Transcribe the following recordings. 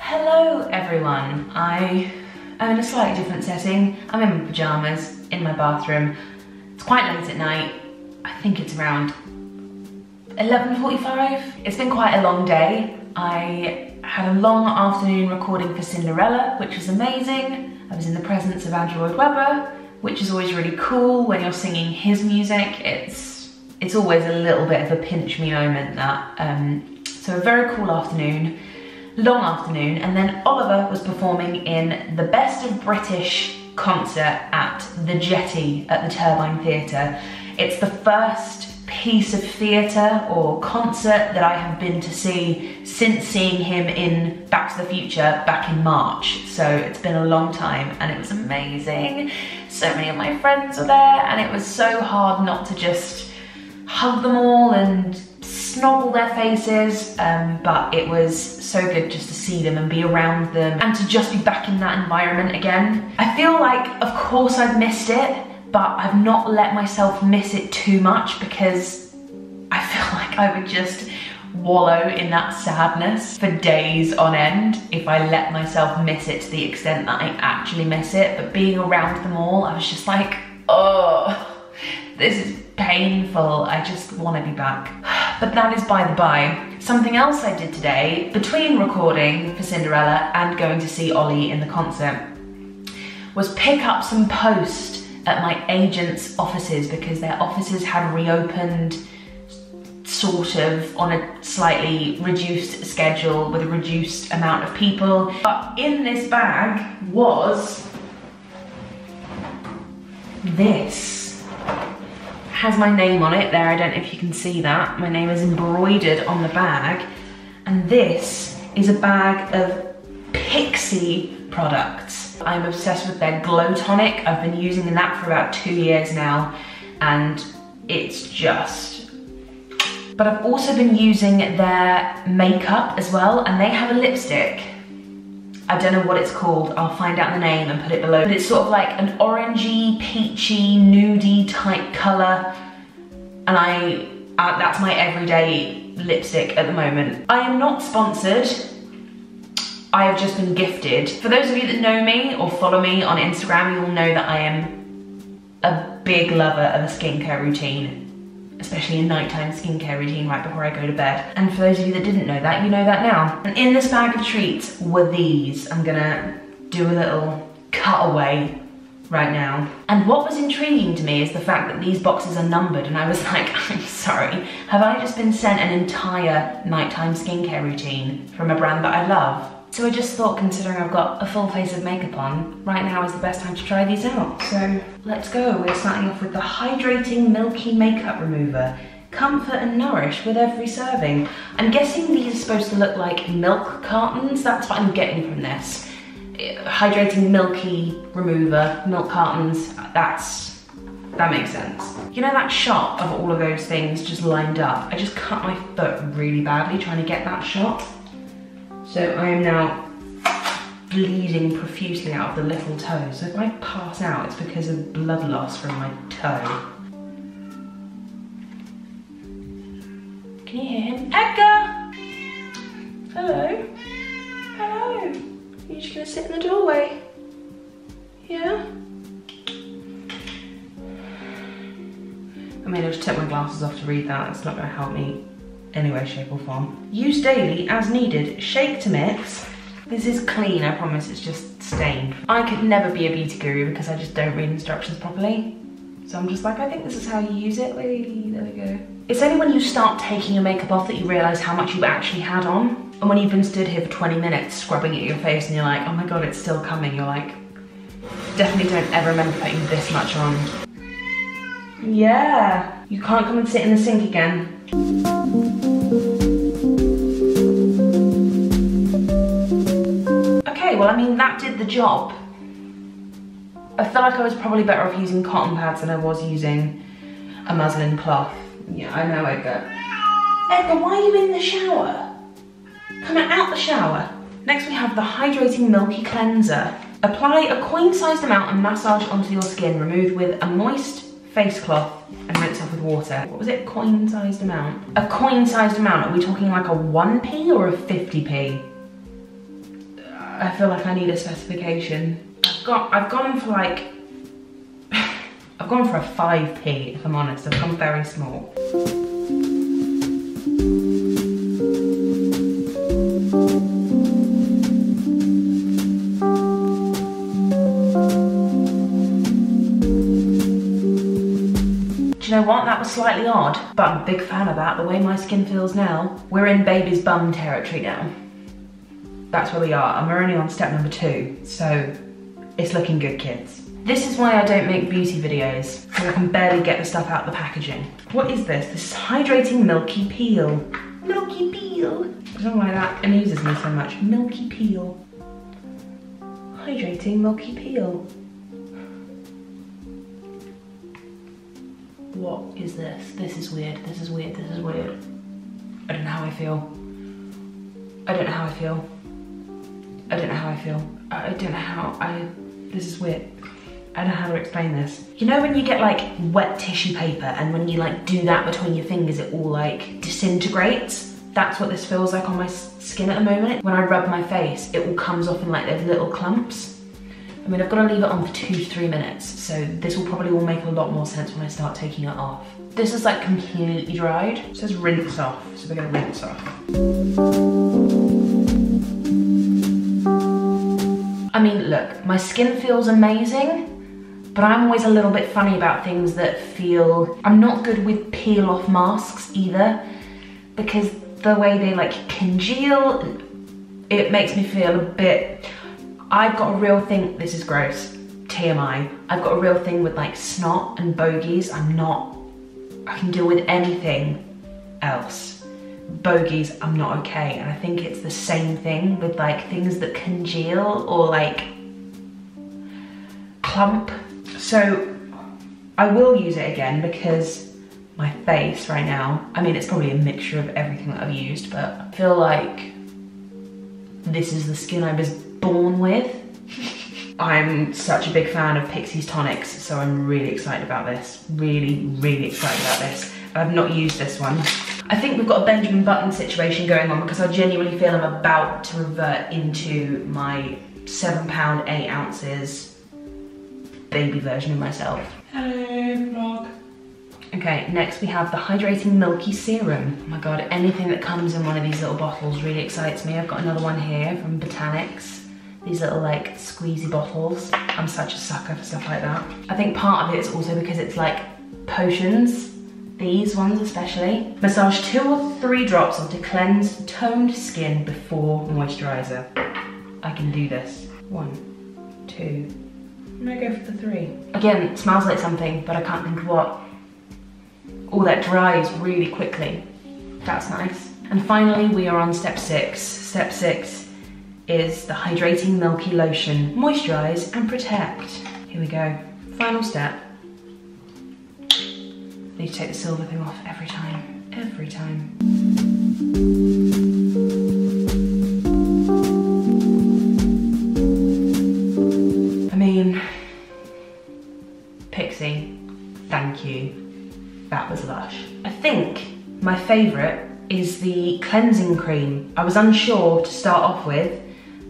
Hello everyone, I am in a slightly different setting. I'm in my pyjamas, in my bathroom. It's quite late at night. I think it's around 11:45. It's been quite a long day. I had a long afternoon recording for Cinderella, which was amazing. I was in the presence of Andrew Lloyd Webber, which is always really cool when you're singing his music. It's always a little bit of a pinch me moment, that. So a very cool afternoon. Long afternoon, and then Oliver was performing in the Best of British concert at the Jetty at the Turbine Theatre. It's the first piece of theatre or concert that I have been to see since seeing him in Back to the Future back in March. So it's been a long time and it was amazing. So many of my friends were there and it was so hard not to just hug them all and snoggle their faces, but it was so good just to see them and be around them and to just be back in that environment again. I feel like, of course I've missed it, but I've not let myself miss it too much because I feel like I would just wallow in that sadness for days on end if I let myself miss it to the extent that I actually miss it. But being around them all, I was just like, oh, this is painful. I just want to be back. But that is by the by. Something else I did today, between recording for Cinderella and going to see Ollie in the concert, was pick up some post at my agent's offices because their offices had reopened sort of on a slightly reduced schedule with a reduced amount of people. But in this bag was this. Has my name on it there, I don't know if you can see that. My name is embroidered on the bag. And this is a bag of Pixie products. I'm obsessed with their Glow Tonic. I've been using that for about 2 years now and it's just... But I've also been using their makeup as well, and they have a lipstick. I don't know what it's called, I'll find out the name and put it below. But it's sort of like an orangey, peachy, nudie type colour. And that's my everyday lipstick at the moment. I am not sponsored. I have just been gifted. For those of you that know me or follow me on Instagram, you will know that I am a big lover of a skincare routine. Especially a nighttime skincare routine right before I go to bed. And for those of you that didn't know that, you know that now. And in this bag of treats were these. I'm gonna do a little cutaway right now. And what was intriguing to me is the fact that these boxes are numbered, and I was like, I'm sorry, have I just been sent an entire nighttime skincare routine from a brand that I love? So I just thought, considering I've got a full face of makeup on, right now is the best time to try these out. So let's go. We're starting off with the Hydrating Milky Makeup Remover. Comfort and nourish with every serving. I'm guessing these are supposed to look like milk cartons. That's what I'm getting from this. Hydrating Milky Remover, milk cartons, that makes sense. You know that shot of all of those things just lined up? I just cut my foot really badly trying to get that shot. So I am now bleeding profusely out of the little toe. So if I pass out, it's because of blood loss from my toe. Can you hear him? Edgar! Hello? Hello? You're just gonna sit in the doorway? Yeah? I mean, I just took my glasses off to read that. It's not gonna help me any way, shape or form. Use daily as needed. Shake to mix. This is clean, I promise, it's just stained. I could never be a beauty guru because I just don't read instructions properly. So I'm just like, I think this is how you use it. Wait, there we go. It's only when you start taking your makeup off that you realise how much you've actually had on. And when you've been stood here for 20 minutes scrubbing at your face and you're like, oh my God, it's still coming. You're like, definitely don't ever remember putting this much on. Yeah, you can't come and sit in the sink again. Okay, well, I mean, that did the job. I feel like I was probably better off using cotton pads than I was using a muslin cloth. Yeah, I know, Edgar. Edgar, why are you in the shower? Come out the shower. Next we have the Hydrating Milky Cleanser. Apply a coin-sized amount and massage onto your skin. Remove with a moist face cloth and rinse off with water. What was it? Coin-sized amount? A coin-sized amount. Are we talking like a 1p or a 50p? I feel like I need a specification. I've gone for like, I've gone for a 5p, if I'm honest. I've gone very small. Do you know what? That was slightly odd, but I'm a big fan of that, the way my skin feels now. We're in baby's bum territory now. That's where we are, and we're only on step number 2, so it's looking good, kids. This is why I don't make beauty videos, because I can barely get the stuff out of the packaging. What is this? This is Hydrating Milky Peel. Milky Peel. I don't know why that amuses me so much. Milky Peel. Hydrating Milky Peel. What is this? This is weird, this is weird, this is weird. I don't know how I feel. I don't know how I feel. I don't know how I feel. I don't know how this is weird. I don't know how to explain this. You know when you get like wet tissue paper and when you like do that between your fingers, it all like disintegrates? That's what this feels like on my skin at the moment. When I rub my face, it all comes off in like those little clumps. I mean, I've got to leave it on for 2 to 3 minutes, so this will probably all make a lot more sense when I start taking it off. This is like completely dried. It says rinse off, so we're gonna rinse off. I mean, look, my skin feels amazing, but I'm always a little bit funny about things that feel... I'm not good with peel off masks either, because the way they like congeal, it makes me feel a bit... I've got a real thing, this is gross, TMI, I've got a real thing with like snot and bogies. I can deal with anything else. Bogies, I'm not okay. And I think it's the same thing with like things that congeal or like clump. So I will use it again because my face right now, I mean, it's probably a mixture of everything that I've used, but I feel like this is the skin I was born with. I'm such a big fan of Pixie's tonics, so I'm really excited about this. Really, really excited about this. I've not used this one. I think we've got a Benjamin Button situation going on because I genuinely feel I'm about to revert into my £7 8 ounces baby version of myself. Hello, vlog. Okay, next we have the Hydrating Milky Serum. Oh my god, anything that comes in one of these little bottles really excites me. I've got another one here from Botanics. These little like squeezy bottles. I'm such a sucker for stuff like that. I think part of it is also because it's like potions. These ones especially. Massage 2 or 3 drops onto cleansed, toned skin before moisturizer. I can do this. 1, 2. I'm gonna go for the 3. Again, it smells like something, but I can't think of what. Oh, that dries really quickly. That's nice. And finally, we are on step 6. Step 6 is the Hydrating Milky Lotion. Moisturize and protect. Here we go. Final step. Need to take the silver thing off every time. Every time. I mean, Pixie, thank you. That was lush. I think my favourite is the cleansing cream. I was unsure to start off with,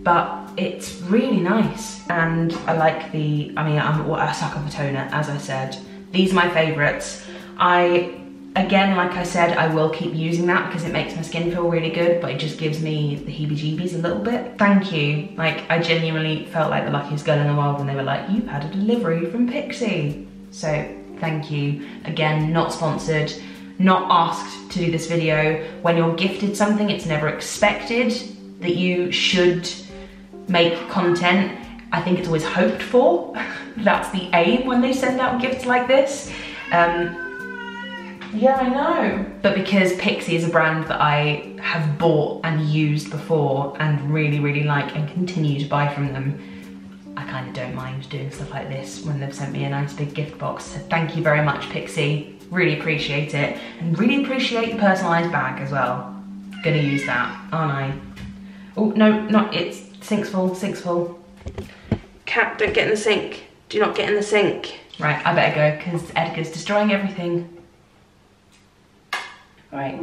but it's really nice. And I like the, I mean, I'm a sucker for toner, as I said. These are my favourites. Again, like I said, I will keep using that because it makes my skin feel really good, but it just gives me the heebie-jeebies a little bit. Thank you. Like, I genuinely felt like the luckiest girl in the world when they were like, you've had a delivery from Pixie. So, thank you. Again, not sponsored, not asked to do this video. When you're gifted something, it's never expected that you should make content. I think it's always hoped for. That's the aim when they send out gifts like this. Yeah, I know. But because Pixie is a brand that I have bought and used before and really, really like and continue to buy from them, I kind of don't mind doing stuff like this when they've sent me a nice big gift box. So thank you very much, Pixie. Really appreciate it. And really appreciate the personalised bag as well. Gonna use that, aren't I? Oh, no, not it. Sink's full, sink's full. Cat, don't get in the sink. Do not get in the sink. Right, I better go because Edgar's destroying everything. Right.